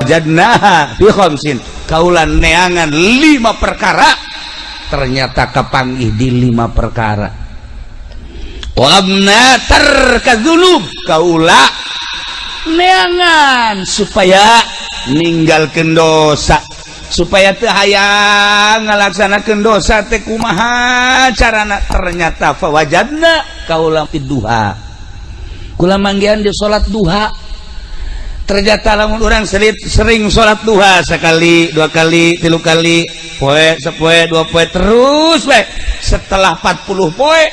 jadnaha fi khamsin kaulan neangan 5 perkara ternyata kepanggih di 5 perkara. Wa abna tarkadzunub kaula neangan supaya ninggalkeun dosa, supaya teu hayang ngalaksanakeun dosa teh kumaha carana. Ternyata fawajadna kaula duha kula manggihan di salat duha. Ternyata lamun urang sering salat duha sekali, 2 kali, 3 kali, poe, sepoe, 2 poe terus we. Setelah 40 poe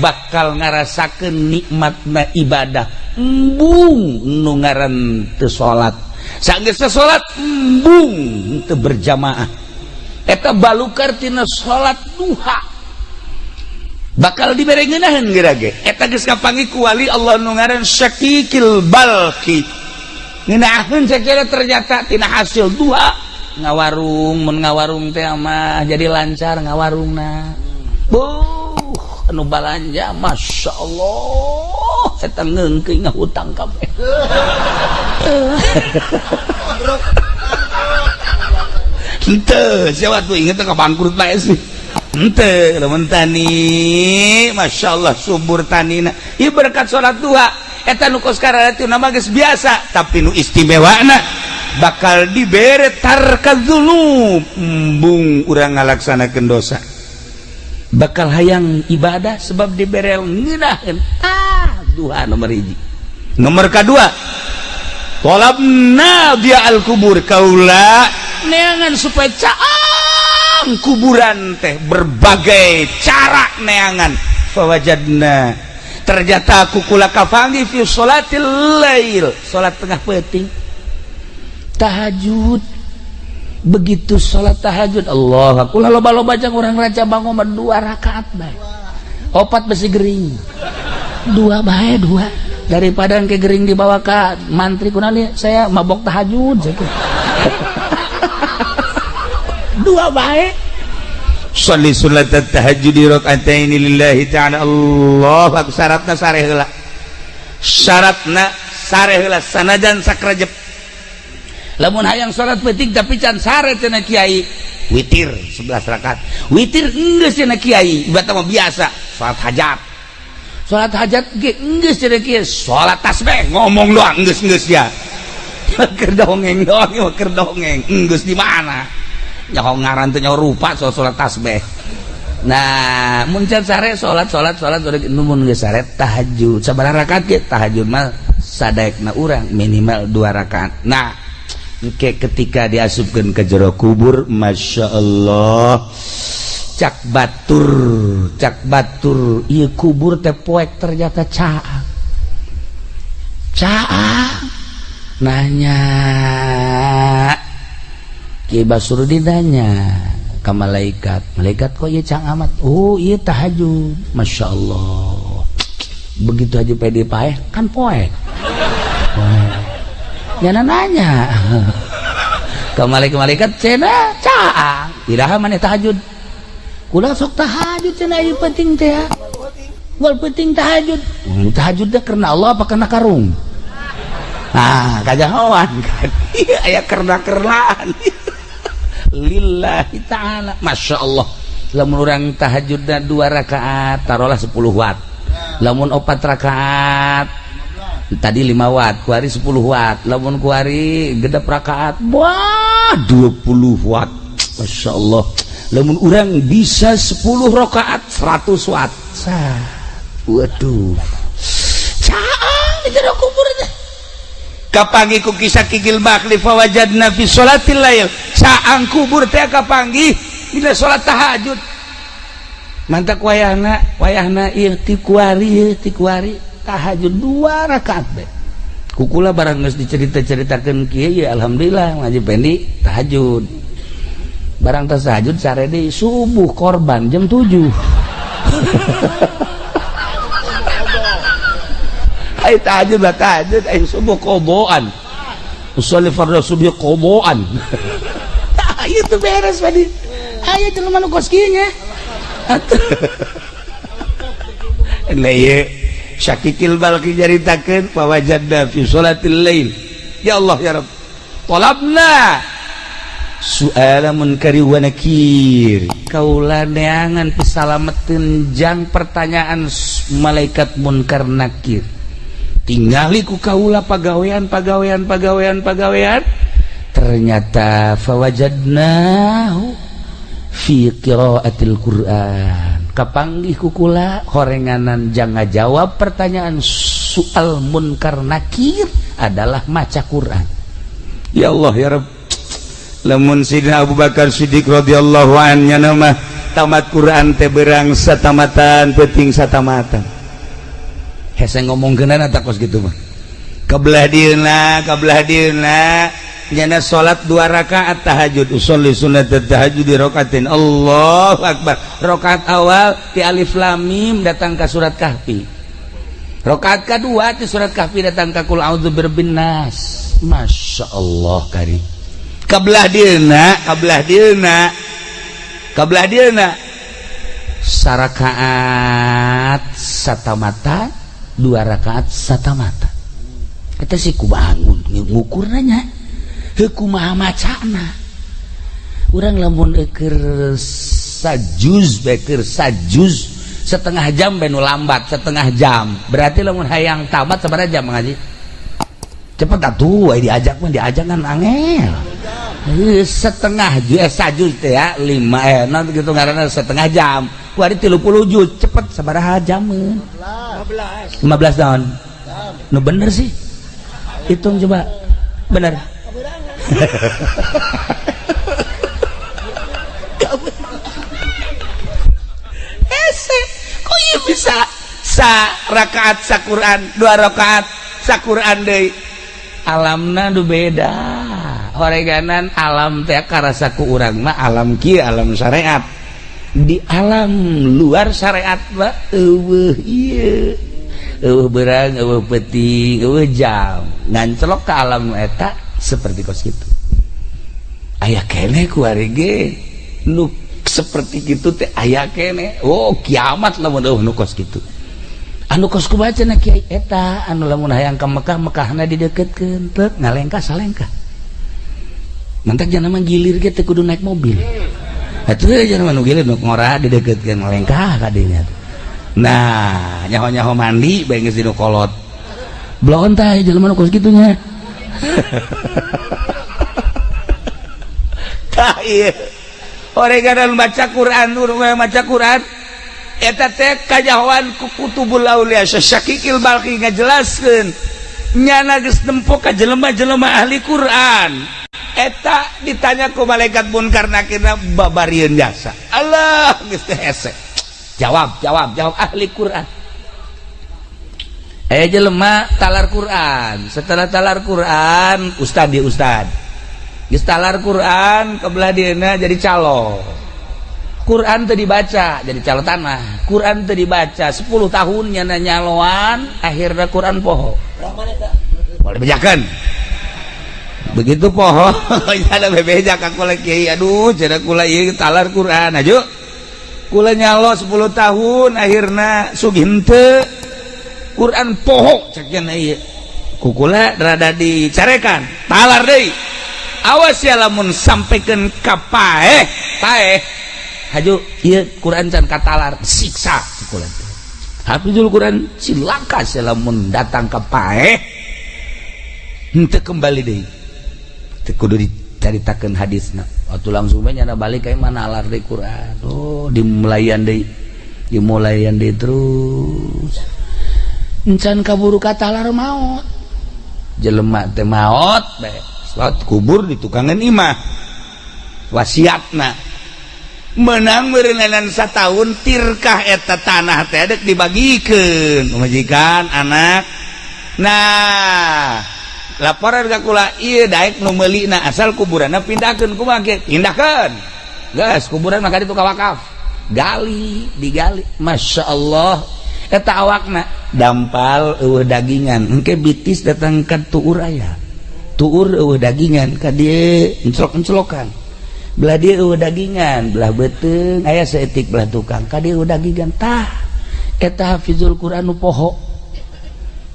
bakal ngarasakeun nikmatna ibadah. Embung nu ngaran teu salat. Sanggeus salat embung teu berjamaah. Eta balukar tina salat duha. Bakal dibere ngeunaheun geura ge. Eta geus kapanggih ku wali Allah nu ngaran Syakikil Balki. Ngeunaheun sakira ternyata tina hasil duha ngawarung, mun ngawarung teh mah jadi lancar ngawarungna. Anu balanja masyaallah eta ngeungkeuy ngahutang kabeh. Henteu siapa tuh inget ka bangkrut bae sih. Henteu lamun tani masyaallah subur tanina. Ieu berkat salat duha. Eta nu kos karana mah geus biasa, tapi nu istimewana bakal dibere tarkadzunub. Embung urang ngalaksanakeun dosa. Bakal hayang ibadah sebab dibere ngeunaheun duha nomor 1. Nomor kedua, talabna dia al-kubur kaula neangan supaya caang kuburan teh berbagai cara neangan. Fawajadna ternyata aku kula kafangi fi sholatil lail, salat tengah peuting tahajud. Begitu salat tahajud Allah kula loba-loba jeung urang raca bangun 2 rakaat bae, 4 besi gering, 2 bae 2 daripada engke gering dibawa ka mantri kunaon saya mabok tahajud 2 bae. Sholli salat tahajudi rakaataini lillahi ta'ala. Allah syaratna sareh heula, syaratna sareh heula sanajan sakrajep. Lamun hayang salat penting tapi can sare cenah kiai witir 11 rakaat, witir geus cenah kiai ibadah mah biasa salat hajat. Salat hajat ge geus cenah kiai salat tasbih ngomong doang geus ya. Keur dongeng doang, keur dongeng geus di mana? Nyaho ngaran teh nyaho rupa soal salat tasbih. Nah, mun can sare salat mun geus sare tahajud. Sabaraha rakaat ge tahajud mah sadaekna urang minimal 2 rakaat. Nah, ketika diasupkeun ke jero kubur masyaallah cak batur ieu kubur teh poek ternyata caang. Nanya Ki Basurudin nanya ke malaikat kok ieu cang amat? Oh ieu tahajud. Masya Allah. Begitu aja pede paeh kan poek. Jangan nanya ke malaikat cenah caang iraha maneh tahajud. Kula sok tahajud cenah ieu penting teh. Wal penting tahajud. Tahajud teh karena Allah apa karena karung? Nah, kajahoan kan. Aya kerna-kernaan. Lillahi ta'ala. Masya Allah. Lamun orang tahajudna 2 rakaat taruhlah 10 watt. Lamun 4 rakaat tadi 5 watt, kuari 10 watt. Lamun kuari gedep rakaat wah 20 watt. Masya Allah. Lamun orang bisa 10 rakaat 100 watt. Waduh caang di jero kuburnya. Kapanggih ku kisah kikil bakli fawajadna fi sholatil lail caang kubur teh kapanggih bila sholat tahajud. Mantak wayahna ieu ti kuari tahajud 2 rakaat be. Kukula barang geus dicerita-ceritakeun kieu ya alhamdulillah ngaji pendi tahajud. Barang tahajud sare deui subuh korban jam 7. Ai tahajud lah tahajud, ai subuh qoboan. Usolli fardhu subuh qoboan. Ieu teh beres padi. Aya jelema nu kos kieu nya. Nah ieu Syakikil Balki jaritakeun fawajadna fi sholatil lail. Ya Allah ya Rabb. tolabna su'ala munkari wa nakir kaula neangan pisalameteun jang pertanyaan malaikat munkar nakir tingali ku kaula pagawean ternyata fawajadnahu fi qiraatil Qur'an kapanggih ku kula horenganan jang ngajawab pertanyaan soal munkar nakir adalah maca Quran. Ya Allah ya Rabb, lamun Sidina Abu Bakar Siddiq radhiyallahu anhu nama tamat Quran teh berang satamatan penting satamatan hese ngomongkeunana tak kos kitu mah kabelah dieuna nyana salat 2 rakaat tahajud usolli sunat tahajud di rakaatin Allahu akbar rakaat awal ti alif lam mim datang ka surat kahfi rakaat kedua ti surat kahfi datang ka qul a'udzu birabbin nas masyaallah karim kabelah dieuna sarakaat satamata 2 rakaat satamata kata si kubangun ngukur nanya kumaha macana urang lamun keur sajuz setengah jam benu lambat setengah jam berarti lamun hayang tamat sabaraha jam ngaji cepet atuh diajak kan angel setengah sajuz teh ya 5 gitu ngaranna setengah jam ku ari 30 juz cepet sabaraha jam 15 tahun nu bener sih hitung coba bener kok iya bisa rakaat saquran 2 rakaat saquran deui alamna nu beda horeganan alam teh karasa ku urang mah alam kieu alam syariat di alam luar syariat mah eueuh ieu eueuh berang eueuh peuting eueuh jam ngancelok ka alam eta seperti kos kitu aya keneh ku ari ge nu seperti kitu teh aya keneh oh kiamat lamun nu kos kitu anu kos kubacana kiai eta anu lamun hayang ka Mekah Mekahna dideketkeun teu ngalengkah salengkah mantak jangan mah gilir ge teh kudu naik mobil atuh jangan mah gilir nu ngora dideketkeun ngalengkah ka dinya nah nyaho-nyaho mandi bae geus dinu kolot bloon teh jelema nu kos kitu nya tah ieu oreganan baca Quran maca Quran eta teh kajahoan ku kutubul aulia Syakikil Balqi ngajelaskeun nyana geus nempo ka jelema-jelema ahli Quran eta ditanya ku malaikat munkar nakirna babarieun jasa Allah geus teh hese jawab ahli Quran jelema talar Quran setelah talar Quran ustad geus talar Quran kebelah dieuna jadi calo Quran teu dibaca jadi calo tanah Quran teu dibaca 10 tahun nyana nyaloan akhirna Quran poho boleh bejakeun begitu poho nyana bebejak ka kula kiai aduh cenah kula ieu talar Quran aju kula nyalo 10 tahun akhirna sugih henteu Quran poho cek cenah ieu kukula rada dicarekan talar deui awas ya lamun sampekeun ka paeh haju ieu Quran can katalar siksa kukula teh hafizul Quran cilaka ya lamun datang ka paeh henteu kembali deui teu kudu dicaritakeun hadisna waktu langsung we nyana balik ka mana alar deui Quran oh dimulayan deui terus encan kaburu katalar maot jelema teh maot bae salat kubur di tukangan imah wasiatna menang meureunanan sataun tirkah eta tanah teh dek dibagikeun majikan anak nah laporan ka kula ieu daek nu meulina asal kuburanna pindahkeun kumaha ge pindahkeun geus kuburan maka ditu ka wakaf digali masyaallah eta awakna dampal eueuh dagingan engke bitis datang ka tuur aya tuur eueuh dagingan ka dieu encelok-encelokan belah dieu eueuh dagingan belah beuteung aya saeutik belah tukang ka dieu eueuh dagingan tah eta hafizul Quran nu poho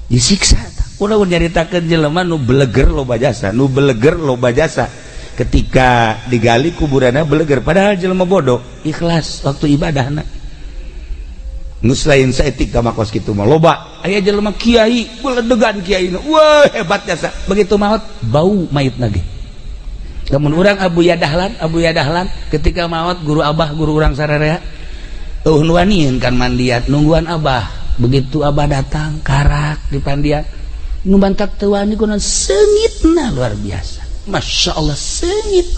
disiksa tah ulah nyaritakeun jelema nu beleger loba jasa, nu beleger loba jasa. Ketika digali kuburanna beleger, padahal jelema bodoh, ikhlas waktu ibadahna. Nus lain saeutik ka makos kitu mah loba. Aya jelema kiai, beledegan kiaina. Wah, hebat jasa. Begitu maot bau mayitna ge. Lamun urang Abu Yadahlan ketika maot guru Abah, guru urang sararea. Nuanien kan mandiat nungguan Abah. Begitu Abah datang karak di pandian nu bantak teu wani kunaon seungitna luar biasa, masya Allah seungit.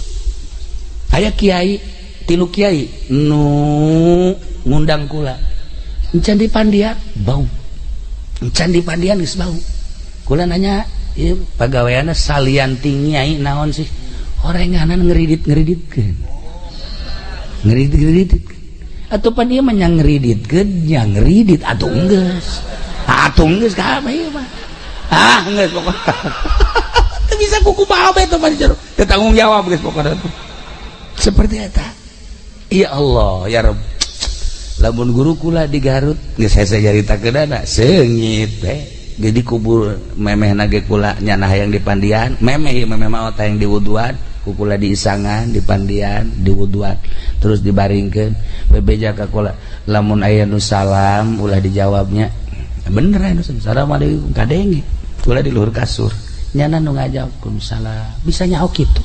Aya kiai tilu kiai nu ngundang kula encan di pandian bau, encan di pandian geus bau. Kula nanya ieu pagaweana salian tinggi naon sih, orenganan ngeridit-ngeriditkeun atau pan dia menyang ngeriditkeun nya ngeridit atuh geus ka apa ieu mah geus pokokna teu bisa kuku bae teh mah jero teu tanggung jawab geus pokokna seperti eta. Ya Allah ya Rabb, lamun guru kula di Garut geus hese caritakeunana seungit we jadi kubur memehna ge kula nyana hayang di pandian memeh maot hayang di wuduan kukula di isangan di pandian di wuduan terus dibaringkeun bebeja ka kula lamun aya nu salam ulah dijawabnya bener anu assalamualaikum kadenge kula di luhur kasur nyana nu ngajawab salam bisa nyaho kitu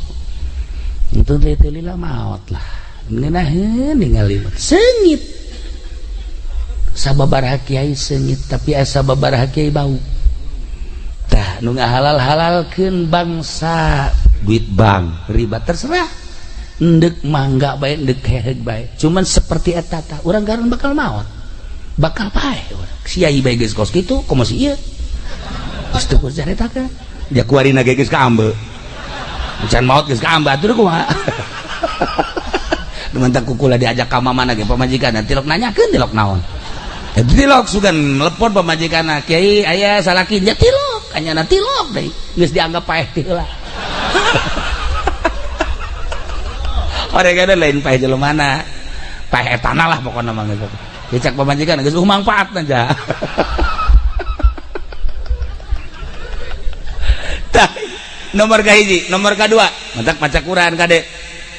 itu teh lila maot lah ngeunah ningali seungit sababaraha kiai seungit tapi asa babaraha kiai bau tah nu ngahalal-halalkeun bangsa duit bank riba terserah endek mangga bae endek heheg bae cuman seperti eta tah urang garan bakal maot bakal pae siai bae geus kos kitu komo si ieu geus teu caritakeun ja kuarina ge geus kaambe can maot geus kaambe atuh kumaha numantak kukula diajak ka mamana ge pamajikanna tilok nanyakeun tilok naon tilok sugan telepon pamajikanna kiai aya salaki nya tilok anyana tilok deui geus dianggap paeh ti heula. Orangnya lain paeh jelemana paeh etana lah pokoknya mah gitu dicak pemajikan geus mangfaat aja. Tah nomor kahiji nomor kadua mantak maca Quran kade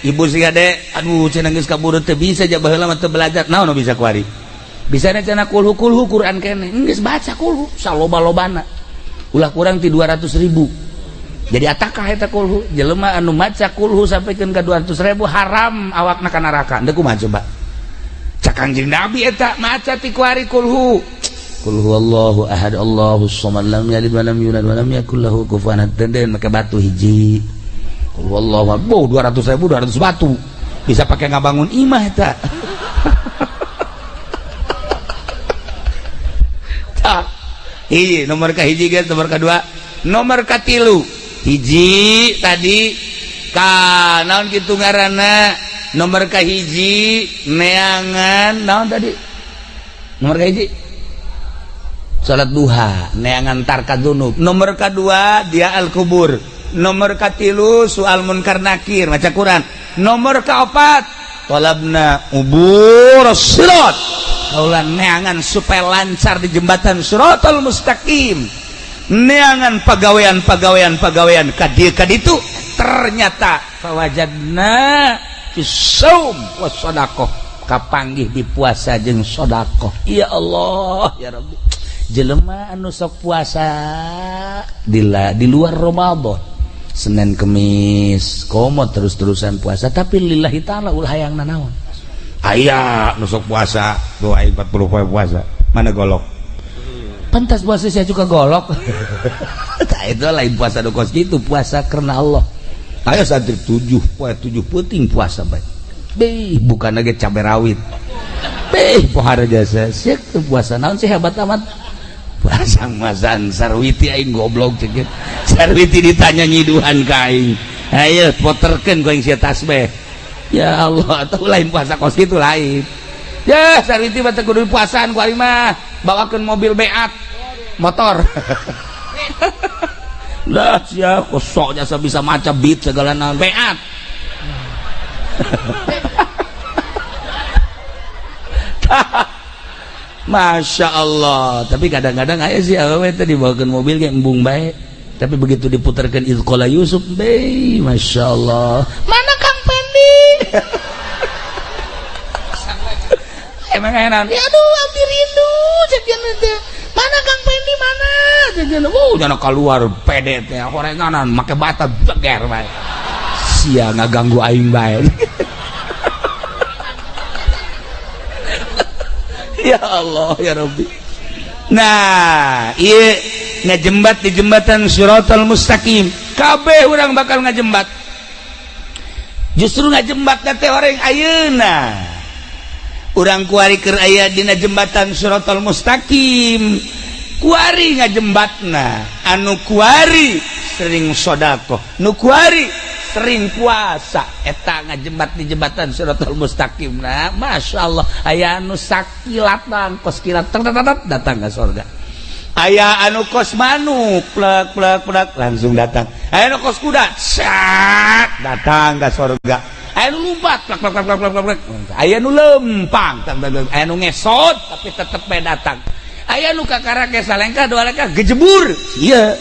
ibu si kade aduh cenah geus kaburu teu bisa ja baheula mah teu belajar naon nu bisa kuari bisa cenah kulhu Quran kene geus baca kulhu saloba-lobana ulah kurang ti 200.000 jadi atakah eta kulhu jelema anu maca kulhu sampikeun ka 200.000 haram awakna ka neraka teu kumaha coba cak Kangjeng Nabi eta maca ti kuari kulhu Allahu ahad Allahus samad lam yalid wa lam yulad wa lam yakul lahu kufuwan ahad den make batu hiji kulhu Allahu akbar 200.000 200 batu bisa pakai ngabangun imah eta. Tah hiji nomor kahiji geus nomor kadua nomor katilu hiji tadi ka naon kitu ngaranna nomor kahiji neangan naon tadi nomor kahiji salat duha neangan tarka dzunub nomor kadua dia al kubur nomor katilu soal munkar nakir maca Quran nomor kaopat talabna ubur sirat kaulan neangan supaya lancar di jembatan siratal mustaqim neangan pagawean kaditu ternyata fawajadna fisaum wasodaqoh kapanggih di puasa jeung sodaqoh. Ya Allah ya Rabbi jelema anu sok puasa di luar Ramadan Senin Kemis komo terus-terusan puasa tapi lillahi ta'ala ulah hayang nanaon aya nu sok puasa 40 poe puasa mana golok pantas puasa saya juga golok. Nah, itu lain puasa do kos gitu puasa karena Allah. Ayo santri 7 penting puasa bae. Beh bukan lagi cabai rawit. Beh pohara jasa sieuk puasa naon sih hebat amat. Puasa masan sarwiti aing goblok ceuk. Sarwiti ditanya nyiduhan ka aing. Ayo poterkeun ku aing sia tasbih. Ya Allah atuh lain puasa kos gitu lain. Ya sarwiti mah teu kudu puasaan ku ari mah bawakeun mobil beat motor. Lah sia kosok jasa bisa maca beat segala naon beat. Masya Allah. Tapi kadang-kadang aya sih awewe teh dibawakeun mobil ge embung bae. Tapi begitu diputarkeun Izqala Yusuf, be, Masya Allah. Mana Kang Pendi? Emang enak. Ya aduh, abdi rindu cekeun teh. Mana Kang Pendi mana? Cekeun. Jangan keluar pede teh horenganan make bata jeger bae. Sia ngaganggu aing bae. Ya Allah ya Rabbi. Nah, iya ngajembat di jembatan Shiratal Mustaqim. Kabeh urang bakal ngajembat. Justru ngajembat teh orang ayeuna. Urang kuari keur aya dina jembatan Shiratal Mustaqim. Kuari ngajembatna. Anu kuari sering sedekah. Nu kuari sering puasa eta ngajembat di jembatan Shiratal Mustaqim. Nah, Masya Allah aya anu sakilat kos kilat datang ke surga. Aya anu kos manuk plek plek plek langsung datang. Aya anu kos kuda sak datang ke surga. Aya anu lumpat plek plek plek plek plek. Aya anu lempang, aya anu ngesot tapi tetep bae datang. Aya anu kakara ke salengkah dua lekah gejebur. Iya.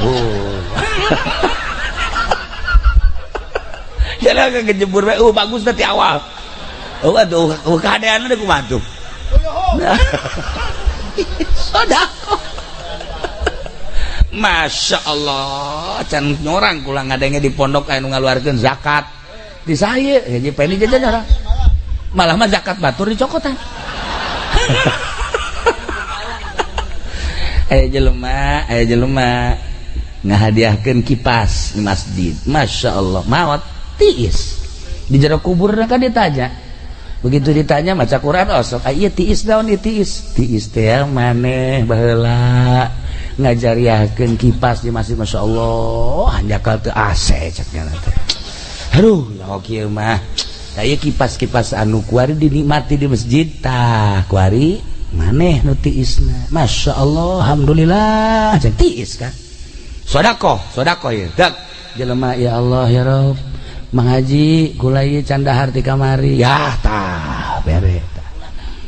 Oh. Jalan ke kejebur, bagus tadi awal. Aduh, keadaan ada kumaha tuh. Sodako. Masya Allah, can nyorang kulang ngadenge di pondok anu ngaluarkeun zakat. Di saya, jadi pengen jajan orang. Malah mah zakat batur dicokotan. Ayo jelema ngahadiahkeun kipas di masjid. Masya Allah, mawat tiis di jero kubur kan ditanya. Begitu ditanya maca Quran osok iya tiis daun tiis teh maneh baheula ngajariakeun kipas di masjid. Masya Allah hanjakal teu AC cekna teh. Aduh lah kieu mah aya kipas-kipas anu kuari dinikmati di masjid tah kuari maneh nu tiisna. Masya Allah alhamdulillah cek tiis kan sedekah ya dak jelema ya Allah ya Rabb Mang Haji kula ieu can dahar ti kamari ya tah bere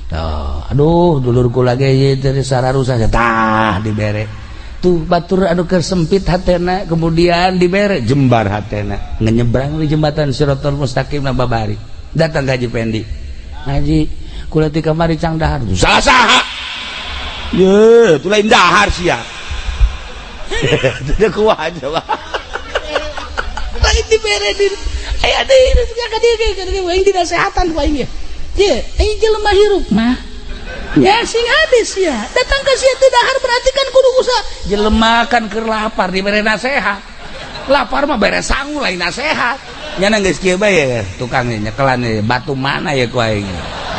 tah. Aduh dulur kula ge ieu teh sararusa tah dibere tuh batur anu keur sempit hatena kemudian dibere jembar hatena ngenyebrang di jembatan Shiratal Mustaqim na babari datang ka Haji Pendi. Haji kula ti kamari can dahar saha ye tu lain dahar sia teu kuat coba lain dibere di ada ini kadang waing dinasehatan waing ya. Ye, jelema hirup mah. Ya sing hadis ya. Datang ke sia teu dahar berarti kan kudu usaha. Jelema kan keur lapar dibere nasehat. Lapar mah bere sangu lain nasehat. Nyana geus kieu bae tukang nyekelan batu mana ya ku aing.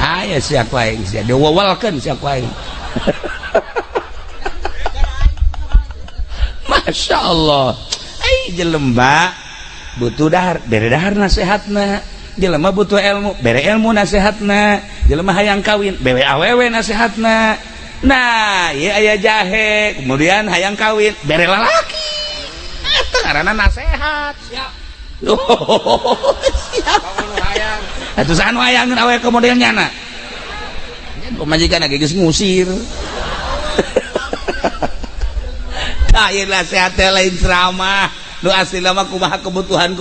Aya sia ku aing sia diwewelkeun sia ku aing. Masya Allah. Jelema butuh dahar bere dahar nasehatna. Jelema butuh ilmu bere ilmu nasehatna. Jelema hayang kawin bere awewe nasehatna. Nah ieu aya jahe kemudian hayang kawin bere lalaki eta ngaranna nasehat. Siap. Siap. Atuh saha nu hayang awewe ke model nyana. Pamajikan geus ngusir. Tah ieu nasehat teh lain ceramah. Nu asli lama kumaha kebutuhan.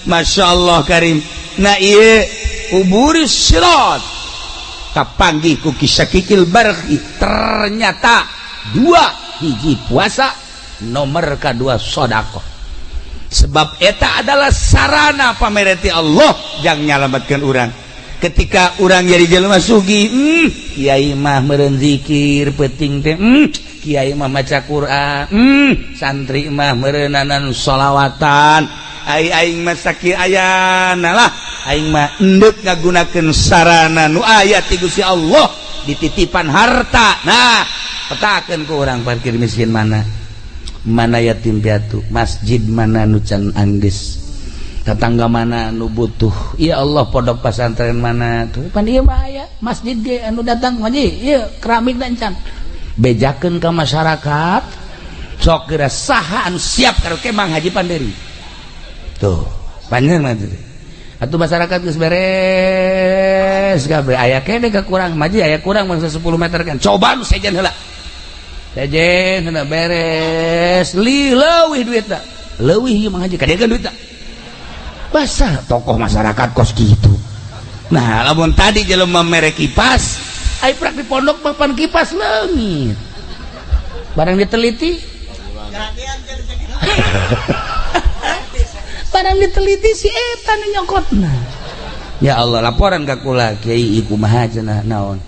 Masya Allah karim. Nah iya kuburis sirat kapanggih ku kisakikil barhi ternyata dua hiji puasa nomor kedua sodakoh. Sebab eta adalah sarana pamereti Allah yang nyalamatkan orang. Ketika orang jadi jelema sugi kiai mah meureun zikir penting teh kiai mah maca Quran santri mah meureunanan sholawatan aing mah sakieu ayana lah aing mah endeup ngagunakeun sarana nu aya ti Gusti Allah dititipan harta. Nah petakeun ku urang parkir miskin mana yatim piatu, masjid mana nu can anggeus, tetangga mana nu butuh, ya Allah pondok pesantren mana tuh pan ieu mah aya masjid ge anu datang ngaji ieu keramik dan can bejakeun ka masyarakat sok geura saha anu siap karo ke Mang Haji Panderi tuh panjang mah teh atuh masyarakat geus beres kabeh aya kene kurang maji aya kurang mangsa 10 meter kan coba nu sejen heula beres leuwih duitna leuwih ieu mah haji kadegan duitna basah tokoh masyarakat kos kitu. Nah lamun tadi jelema mere kipas ai prak di pondok papan kipas leungit barang diteliti barang diteliti si eta nu nyokotna. Ya Allah laporan ka kula kiai kumaha cenah naon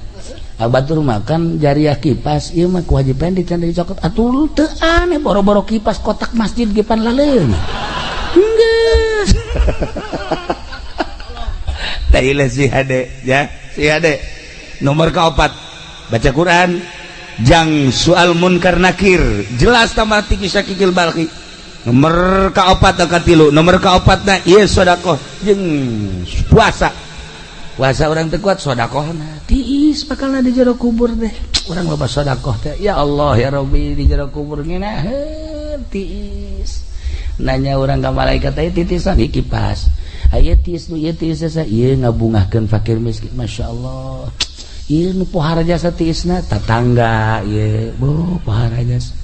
batur makan jariah kipas ieu mah ku Haji Pendi can dicokot atuh teu aneh boro-boro kipas kotak masjid ge pan laleung geus tah si hade ya si hade nomor kaopat baca Quran jang soal munkar nakir jelas tamati kisah kikil balki nomor kaopat ka tilu nomor kaopatna ieu sedekah jeung puasa orang teu kuat sedekahna tiis bakalna di jero kubur deh urang loba sedekah teh ya Allah ya Rabbi di jero kubur ngeunaheun tiis nanya urang ka malaikat teh titisan kipas aya tiis nu ieu tiis sa ieu ngabungahkeun fakir miskin masyaallah ieu nu pohara jasa tiisna tatangga ieu pohara jasa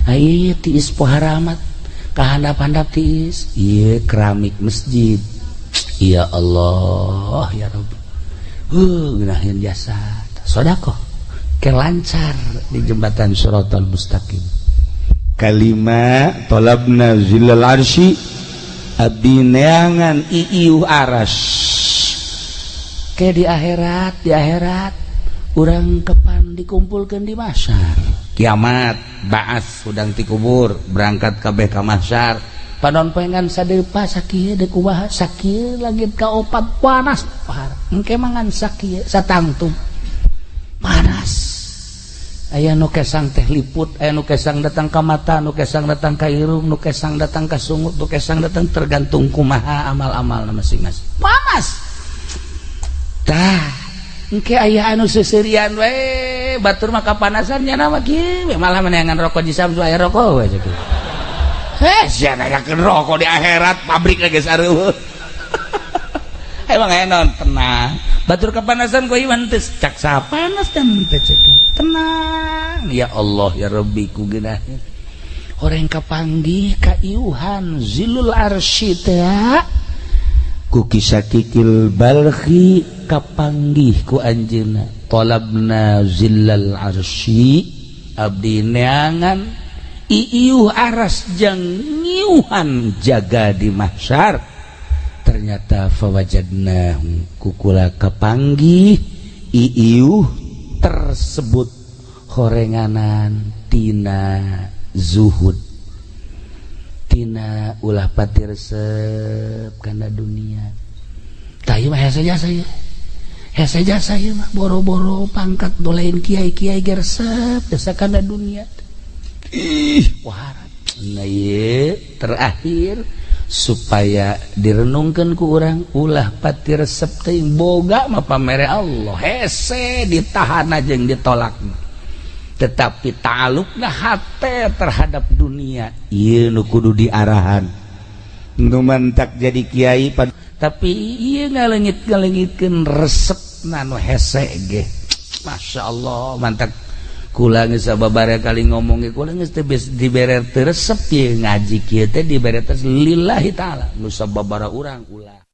aya tiis pohara amat kahandap-handap tiis ieu keramik masjid ya Allah ya Rabbi gunahin jasa sedekah ke lancar di jembatan Shiratal Mustaqim kalima talabna zilal arsy abdi neangan iiuh aras ke di akhirat urang kepan dikumpulkeun di mahsyar kiamat ba'ats udang ti kubur berangkat kabeh ka mahsyar panon pengan sadepa sakieu deuk kumaha sakieu langit kaopat panas pahar engke mangan sakieu satangtung panas aya nu kesang teh liput aya nu kesang datang ka mata nu kesang datang ka irung nu kesang datang ka sungut nu kesang datang tergantung kumaha amal-amalna masing-masing panas tah engke aya anu seuseurean we batur mah kapanasan nya mah kieu malah meneangan rokok di Samsu aya rokok we ceuk sia ngayakeun rokok di akhirat pabrik geus areueuh emang enon tenang batur kapanasan ku iman teh cak sapanas dan teh tenang ya Allah ya Rabbi ku geunaheun horeng kapanggih ka iuhan zilul arsy teh ku kisah kikil balhi kapanggih ku anjeunna talabna zillal arsy abdi neangan iiuh aras jang ngiuhan jaga di mahsyar ternyata fawajadna kukula kapanggih iiuh tersebut horenganan tina zuhud tina ulah pati resep kana dunia tah ieu mah hese jasa ieu mah boro-boro pangkat dolein kiai-kiai gersep jasa kana dunia waharat nah ieu terakhir supaya direnungkeun ku urang ulah pati resep teuing boga mah pamere Allah hese ditahan jeung ditolakna tetapi ta'alluqna hate terhadap dunia ieu nu kudu diarahan nu mantak jadi kiai tapi ieu ngaleungit-ngaleungitkeun resepna nu hese ge masyaallah mantak kula geus sababaraha kali ngomong ge kula geus teu dibere teu resep ye ngaji kieu teh dibere teh lillahi taala nu sababaraha urang ulah